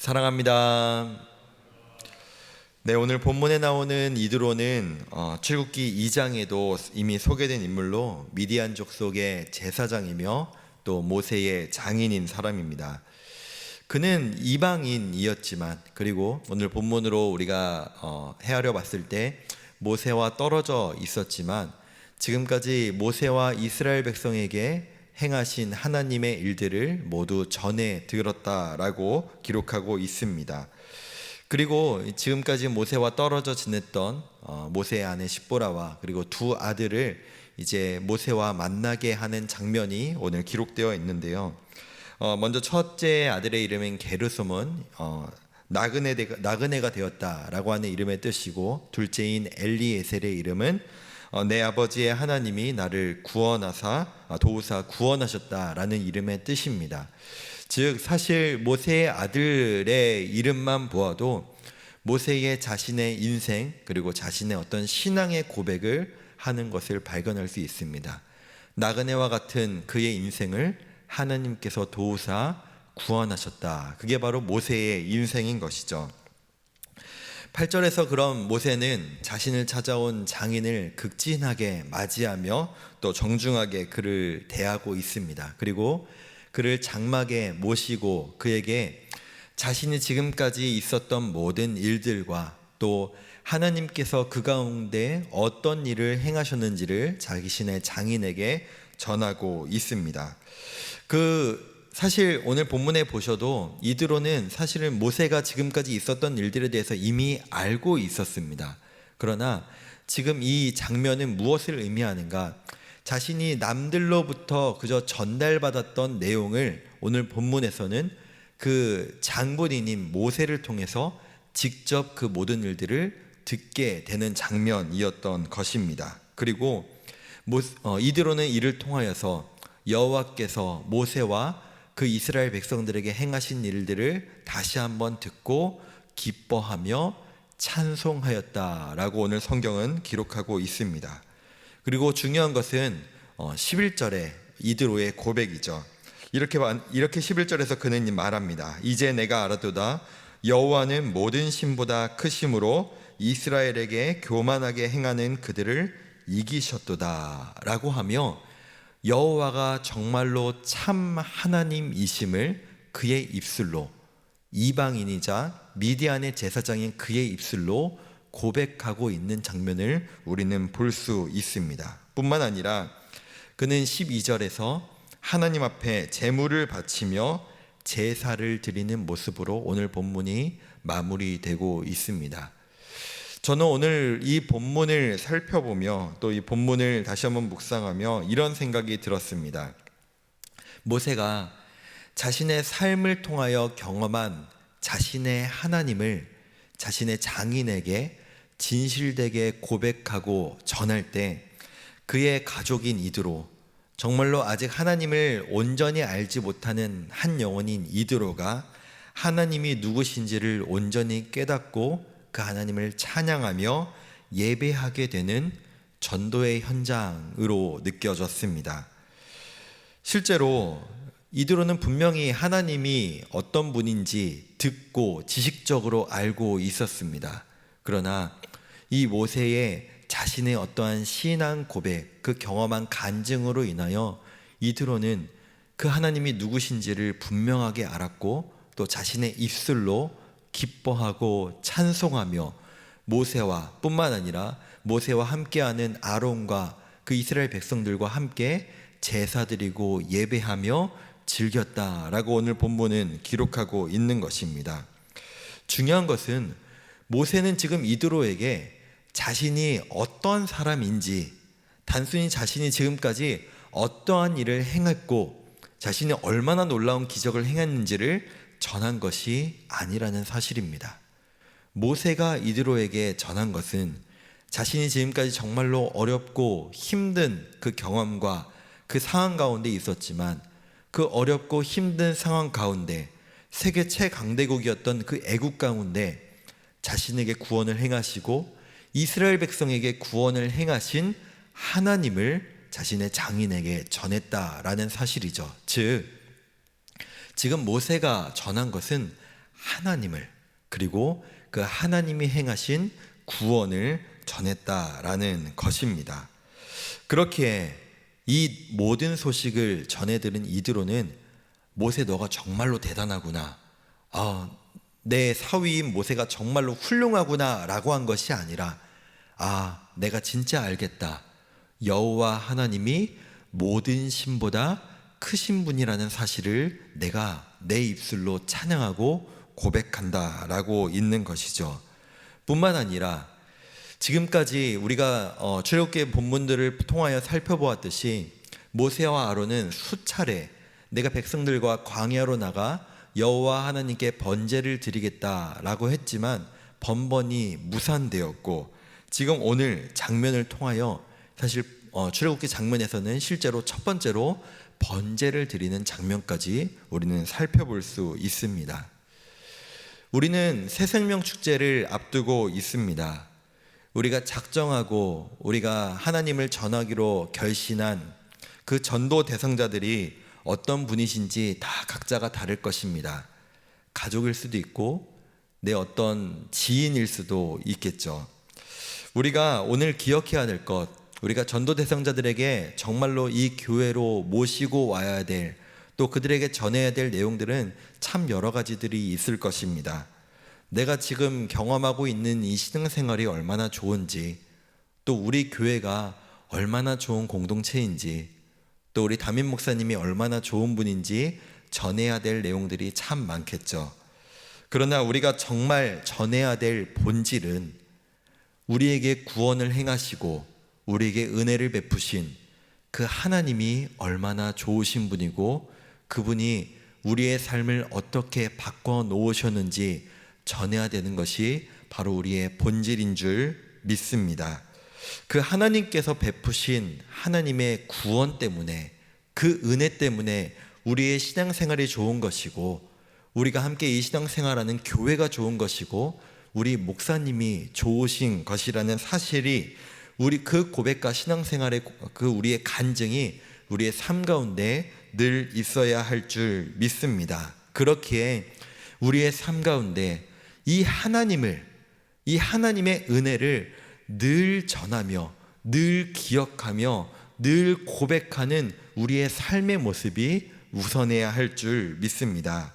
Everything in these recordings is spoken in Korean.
사랑합니다. 네, 오늘 본문에 나오는 이드로는 출애굽기 2장에도 이미 소개된 인물로 미디안 족속의 제사장이며 또 모세의 장인인 사람입니다. 그는 이방인이었지만, 그리고 오늘 본문으로 우리가 헤아려 봤을 때 모세와 떨어져 있었지만, 지금까지 모세와 이스라엘 백성에게 행하신 하나님의 일들을 모두 전해 들었다라고 기록하고 있습니다. 그리고 지금까지 모세와 떨어져 지냈던 모세의 아내 십보라와 그리고 두 아들을 이제 모세와 만나게 하는 장면이 오늘 기록되어 있는데요. 먼저 첫째 아들의 이름은 게르솜은 나그네가 되었다라고 하는 이름의 뜻이고, 둘째인 엘리에셀의 이름은 내 아버지의 하나님이 나를 도우사 구원하셨다라는 이름의 뜻입니다. 즉 사실 모세의 아들의 이름만 보아도 모세의 자신의 인생 그리고 자신의 어떤 신앙의 고백을 하는 것을 발견할 수 있습니다. 나그네와 같은 그의 인생을 하나님께서 도우사 구원하셨다. 그게 바로 모세의 인생인 것이죠. 8절에서 그럼 모세는 자신을 찾아온 장인을 극진하게 맞이하며 또 정중하게 그를 대하고 있습니다. 그리고 그를 장막에 모시고 그에게 자신이 지금까지 있었던 모든 일들과 또 하나님께서 그 가운데 어떤 일을 행하셨는지를 자신의 장인에게 전하고 있습니다. 사실 오늘 본문에 보셔도 이드로는 사실은 모세가 지금까지 있었던 일들에 대해서 이미 알고 있었습니다. 그러나 지금 이 장면은 무엇을 의미하는가? 자신이 남들로부터 그저 전달받았던 내용을 오늘 본문에서는 그 장본인인 모세를 통해서 직접 그 모든 일들을 듣게 되는 장면이었던 것입니다. 그리고 이드로는 이를 통하여서 여호와께서 모세와 그 이스라엘 백성들에게 행하신 일들을 다시 한번 듣고 기뻐하며 찬송하였다라고 오늘 성경은 기록하고 있습니다. 그리고 중요한 것은 11절에 이드로의 고백이죠. 이렇게 11절에서 그는 말합니다. 이제 내가 알았도다. 여호와는 모든 신보다 크심으로 이스라엘에게 교만하게 행하는 그들을 이기셨도다 라고 하며 여호와가 정말로 참 하나님이심을 그의 입술로, 이방인이자 미디안의 제사장인 그의 입술로 고백하고 있는 장면을 우리는 볼 수 있습니다. 뿐만 아니라 그는 12절에서 하나님 앞에 제물을 바치며 제사를 드리는 모습으로 오늘 본문이 마무리되고 있습니다. 저는 오늘 이 본문을 살펴보며 또 이 본문을 다시 한번 묵상하며 이런 생각이 들었습니다. 모세가 자신의 삶을 통하여 경험한 자신의 하나님을 자신의 장인에게 진실되게 고백하고 전할 때 그의 가족인 이드로, 정말로 아직 하나님을 온전히 알지 못하는 한 영혼인 이드로가 하나님이 누구신지를 온전히 깨닫고 그 하나님을 찬양하며 예배하게 되는 전도의 현장으로 느껴졌습니다. 실제로 이드로는 분명히 하나님이 어떤 분인지 듣고 지식적으로 알고 있었습니다. 그러나 이 모세의 자신의 어떠한 신앙 고백, 그 경험한 간증으로 인하여 이드로는 그 하나님이 누구신지를 분명하게 알았고 또 자신의 입술로 기뻐하고 찬송하며 모세와 뿐만 아니라 모세와 함께하는 아론과 그 이스라엘 백성들과 함께 제사드리고 예배하며 즐겼다라고 오늘 본문은 기록하고 있는 것입니다. 중요한 것은 모세는 지금 이드로에게 자신이 어떤 사람인지, 단순히 자신이 지금까지 어떠한 일을 행했고 자신이 얼마나 놀라운 기적을 행했는지를 전한 것이 아니라는 사실입니다. 모세가 이드로에게 전한 것은 자신이 지금까지 정말로 어렵고 힘든 그 경험과 그 상황 가운데 있었지만 그 어렵고 힘든 상황 가운데 세계 최강대국이었던 그 애국 가운데 자신에게 구원을 행하시고 이스라엘 백성에게 구원을 행하신 하나님을 자신의 장인에게 전했다라는 사실이죠. 즉 지금 모세가 전한 것은 하나님을, 그리고 그 하나님이 행하신 구원을 전했다라는 것입니다. 그렇게 이 모든 소식을 전해 들은 이드로는 모세, 너가 정말로 대단하구나, 내 사위인 모세가 정말로 훌륭하구나 라고 한 것이 아니라, 내가 진짜 알겠다, 여호와 하나님이 모든 신보다 크신 분이라는 사실을 내가 내 입술로 찬양하고 고백한다 라고 있는 것이죠. 뿐만 아니라 지금까지 우리가 출애굽기 본문들을 통하여 살펴보았듯이 모세와 아론은 수차례 내가 백성들과 광야로 나가 여호와 하나님께 번제를 드리겠다라고 했지만 번번이 무산되었고, 지금 오늘 장면을 통하여 사실 출애굽기 장면에서는 실제로 첫 번째로 번제를 드리는 장면까지 우리는 살펴볼 수 있습니다. 우리는 새생명 축제를 앞두고 있습니다. 우리가 작정하고 우리가 하나님을 전하기로 결신한 그 전도 대상자들이 어떤 분이신지 다 각자가 다를 것입니다. 가족일 수도 있고 내 어떤 지인일 수도 있겠죠. 우리가 오늘 기억해야 될 것, 우리가 전도 대상자들에게 정말로 이 교회로 모시고 와야 될, 또 그들에게 전해야 될 내용들은 참 여러 가지들이 있을 것입니다. 내가 지금 경험하고 있는 이 신앙생활이 얼마나 좋은지, 또 우리 교회가 얼마나 좋은 공동체인지, 또 우리 담임 목사님이 얼마나 좋은 분인지 전해야 될 내용들이 참 많겠죠. 그러나 우리가 정말 전해야 될 본질은 우리에게 구원을 행하시고 우리에게 은혜를 베푸신 그 하나님이 얼마나 좋으신 분이고, 그분이 우리의 삶을 어떻게 바꿔 놓으셨는지 전해야 되는 것이 바로 우리의 본질인 줄 믿습니다. 그 하나님께서 베푸신 하나님의 구원 때문에, 그 은혜 때문에 우리의 신앙생활이 좋은 것이고, 우리가 함께 이 신앙생활하는 교회가 좋은 것이고, 우리 목사님이 좋으신 것이라는 사실이, 우리 그 고백과 신앙생활의 그 우리의 간증이 우리의 삶 가운데 늘 있어야 할 줄 믿습니다. 그렇기에 우리의 삶 가운데 이 하나님의 은혜를 늘 전하며 늘 기억하며 늘 고백하는 우리의 삶의 모습이 우선해야 할 줄 믿습니다.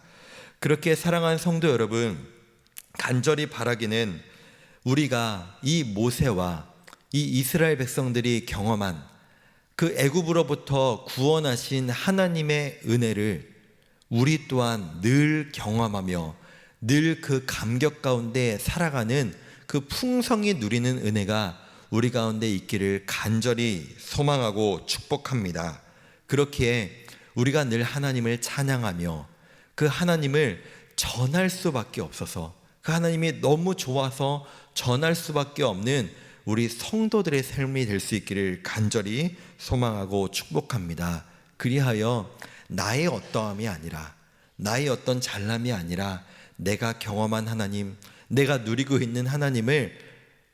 그렇게 사랑하는 성도 여러분, 간절히 바라기는 우리가 이 모세와 이 이스라엘 백성들이 경험한 그 애굽으로부터 구원하신 하나님의 은혜를 우리 또한 늘 경험하며 늘 그 감격 가운데 살아가는 그 풍성히 누리는 은혜가 우리 가운데 있기를 간절히 소망하고 축복합니다. 그렇기에 우리가 늘 하나님을 찬양하며 그 하나님을 전할 수밖에 없어서, 그 하나님이 너무 좋아서 전할 수밖에 없는 우리 성도들의 삶이 될 수 있기를 간절히 소망하고 축복합니다. 그리하여 나의 어떠함이 아니라, 나의 어떤 잘남이 아니라 내가 경험한 하나님, 내가 누리고 있는 하나님을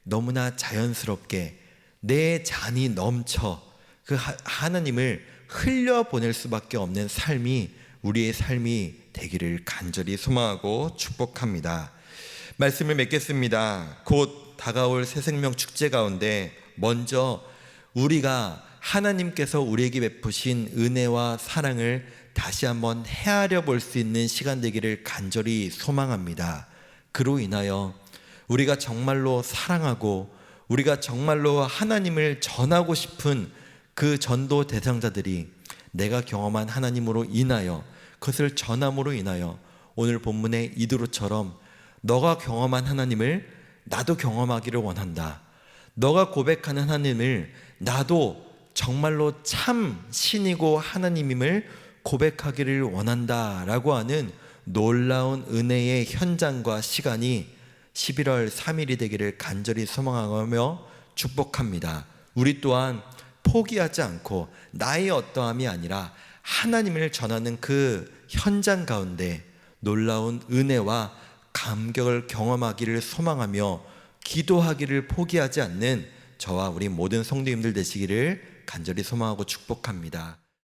너무나 자연스럽게 내 잔이 넘쳐 그 하나님을 흘려보낼 수밖에 없는 삶이 우리의 삶이 되기를 간절히 소망하고 축복합니다. 말씀을 맺겠습니다. 곧 다가올 새생명 축제 가운데 먼저 우리가 하나님께서 우리에게 베푸신 은혜와 사랑을 다시 한번 헤아려 볼 수 있는 시간 되기를 간절히 소망합니다. 그로 인하여 우리가 정말로 사랑하고 우리가 정말로 하나님을 전하고 싶은 그 전도 대상자들이 내가 경험한 하나님으로 인하여, 그것을 전함으로 인하여 오늘 본문의 이드로처럼 너가 경험한 하나님을 나도 경험하기를 원한다, 너가 고백하는 하나님을 나도 정말로 참 신이고 하나님임을 고백하기를 원한다 라고 하는 놀라운 은혜의 현장과 시간이 11월 3일이 되기를 간절히 소망하며 축복합니다. 우리 또한 포기하지 않고 나의 어떠함이 아니라 하나님을 전하는 그 현장 가운데 놀라운 은혜와 감격을 경험하기를 소망하며 기도하기를 포기하지 않는 저와 우리 모든 성도님들 되시기를 간절히 소망하고 축복합니다.